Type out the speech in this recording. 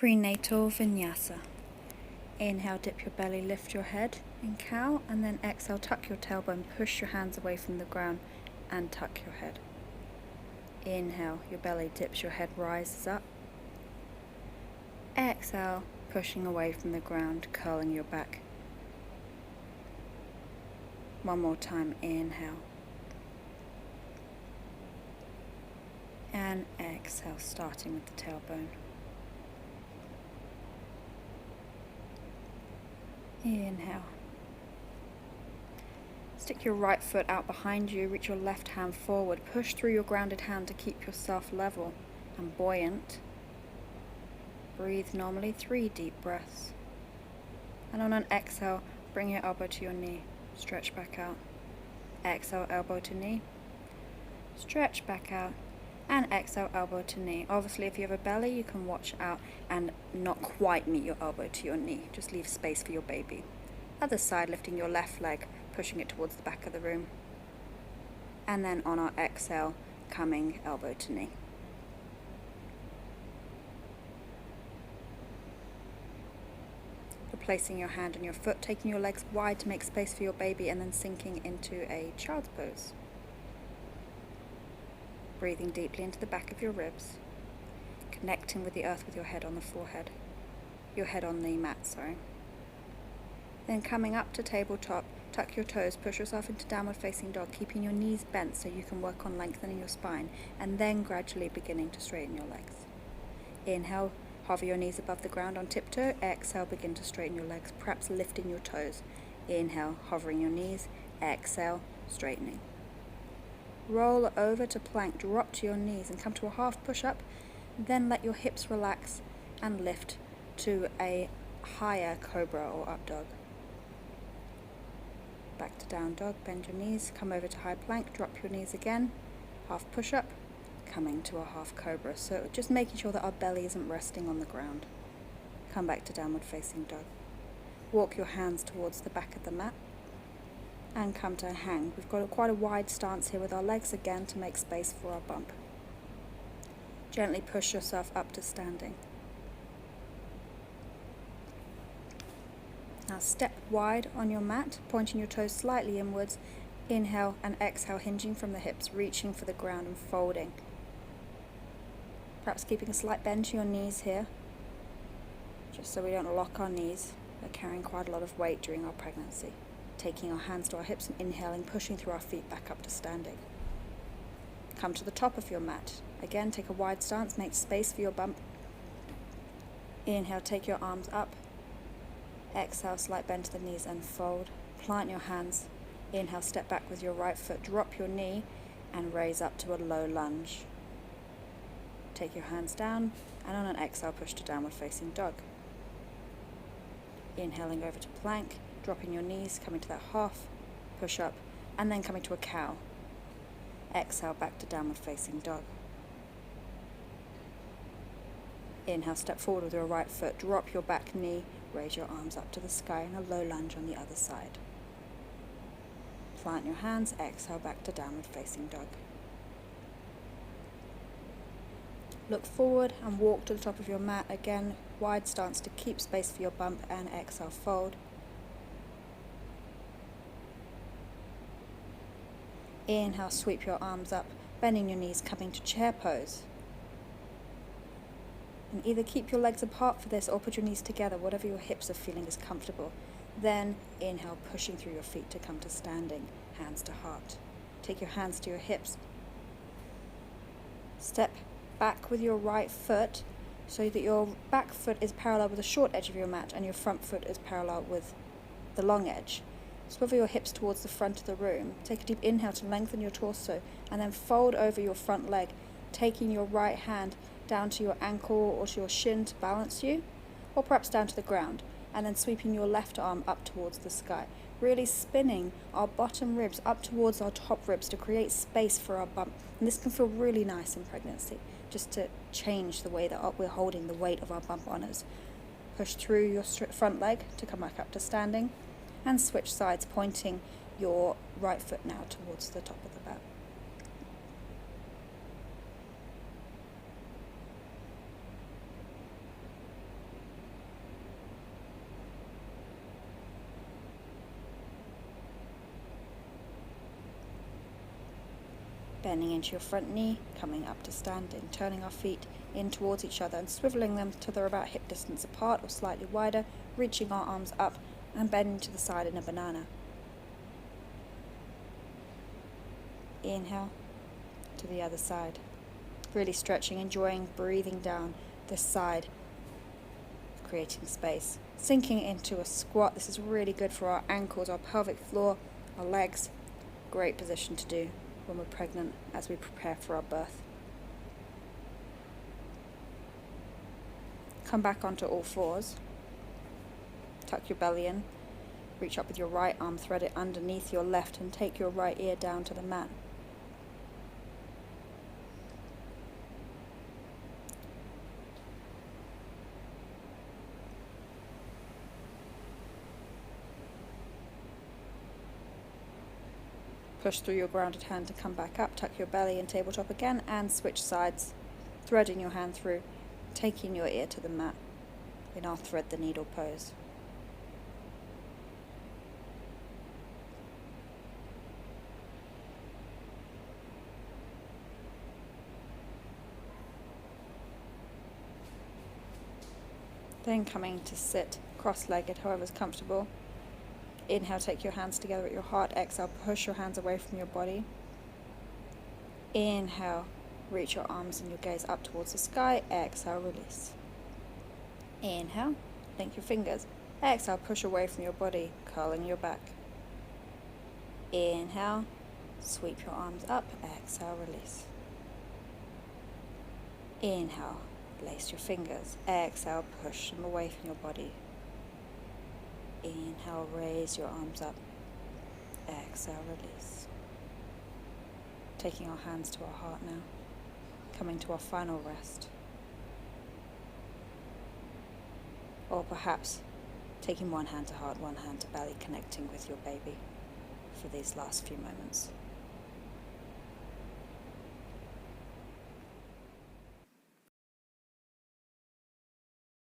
Prenatal vinyasa. Inhale, dip your belly, lift your head in cow, and then exhale, tuck your tailbone, push your hands away from the ground and tuck your head. Inhale, your belly dips, your head rises up. Exhale, pushing away from the ground, curling your back. One more time, inhale. And exhale, starting with the tailbone. Inhale. Stick your right foot out behind you, reach your left hand forward, push through your grounded hand to keep yourself level and buoyant. Breathe normally, 3 deep breaths. And on an exhale, bring your elbow to your knee, stretch back out. Exhale, elbow to knee, stretch back out, and exhale, elbow to knee. Obviously, if you have a belly, you can watch out and not quite meet your elbow to your knee. Just leave space for your baby. Other side, lifting your left leg, pushing it towards the back of the room. And then on our exhale, coming elbow to knee. Placing your hand on your foot, taking your legs wide to make space for your baby, and then sinking into a child's pose. Breathing deeply into the back of your ribs, connecting with the earth with your head on the forehead, your head on the mat, sorry. Then coming up to tabletop, tuck your toes, push yourself into downward facing dog, keeping your knees bent so you can work on lengthening your spine, and then gradually beginning to straighten your legs. Inhale, hover your knees above the ground on tiptoe. Exhale, begin to straighten your legs, perhaps lifting your toes. Inhale, hovering your knees. Exhale, straightening. Roll over to plank, drop to your knees and come to a half push-up. Then let your hips relax and lift to a higher cobra or up dog. Back to down dog, bend your knees, come over to high plank, drop your knees again, half push-up, coming to a half cobra. So just making sure that our belly isn't resting on the ground. Come back to downward facing dog. Walk your hands towards the back of the mat and come to a hang. We've got quite a wide stance here with our legs again to make space for our bump. Gently push yourself up to standing. Now step wide on your mat, pointing your toes slightly inwards. Inhale and exhale, hinging from the hips, reaching for the ground and folding. Perhaps keeping a slight bend to your knees here, just so we don't lock our knees. We're carrying quite a lot of weight during our pregnancy. Taking our hands to our hips and inhaling, pushing through our feet back up to standing. Come to the top of your mat. Again, take a wide stance, make space for your bump. Inhale, take your arms up. Exhale, slight bend to the knees and fold. Plant your hands. Inhale, step back with your right foot, drop your knee and raise up to a low lunge. Take your hands down and on an exhale, push to downward facing dog. Inhaling over to plank, dropping your knees, coming to that half push up and then coming to a cow. Exhale, back to downward facing dog. Inhale, step forward with your right foot, drop your back knee, raise your arms up to the sky and a low lunge on the other side. Plant your hands, exhale, back to downward facing dog. Look forward and walk to the top of your mat. Again, wide stance to keep space for your bump and exhale, fold. Inhale, sweep your arms up, bending your knees, coming to chair pose. And either keep your legs apart for this or put your knees together, whatever your hips are feeling is comfortable. Then inhale, pushing through your feet to come to standing, hands to heart. Take your hands to your hips. Step back with your right foot so that your back foot is parallel with the short edge of your mat and your front foot is parallel with the long edge. Swivel your hips towards the front of the room. Take a deep inhale to lengthen your torso and then fold over your front leg, taking your right hand down to your ankle or to your shin to balance you, or perhaps down to the ground, and then sweeping your left arm up towards the sky. Really spinning our bottom ribs up towards our top ribs to create space for our bump. And this can feel really nice in pregnancy, just to change the way that we're holding the weight of our bump on us. Push through your front leg to come back up to standing, and switch sides, pointing your right foot now towards the top of the mat. Bending into your front knee, coming up to standing, turning our feet in towards each other and swiveling them till they're about hip distance apart or slightly wider, reaching our arms up and bending to the side in a banana. Inhale to the other side. Really stretching, enjoying breathing down this side, creating space. Sinking into a squat. This is really good for our ankles, our pelvic floor, our legs. Great position to do when we're pregnant as we prepare for our birth. Come back onto all fours. Tuck your belly in. Reach up with your right arm, thread it underneath your left and take your right ear down to the mat. Push through your grounded hand to come back up, tuck your belly and tabletop again and switch sides, threading your hand through, taking your ear to the mat in our thread the needle pose. Then coming to sit cross-legged, however's comfortable. Inhale, take your hands together at your heart. Exhale, push your hands away from your body. Inhale, reach your arms and your gaze up towards the sky. Exhale, release. Inhale, link your fingers. Exhale, push away from your body, curling your back. Inhale, sweep your arms up. Exhale, release. Inhale, lace your fingers. Exhale, push them away from your body. Inhale, raise your arms up. Exhale, release. Taking our hands to our heart now. Coming to our final rest. Or perhaps taking one hand to heart, one hand to belly, connecting with your baby for these last few moments.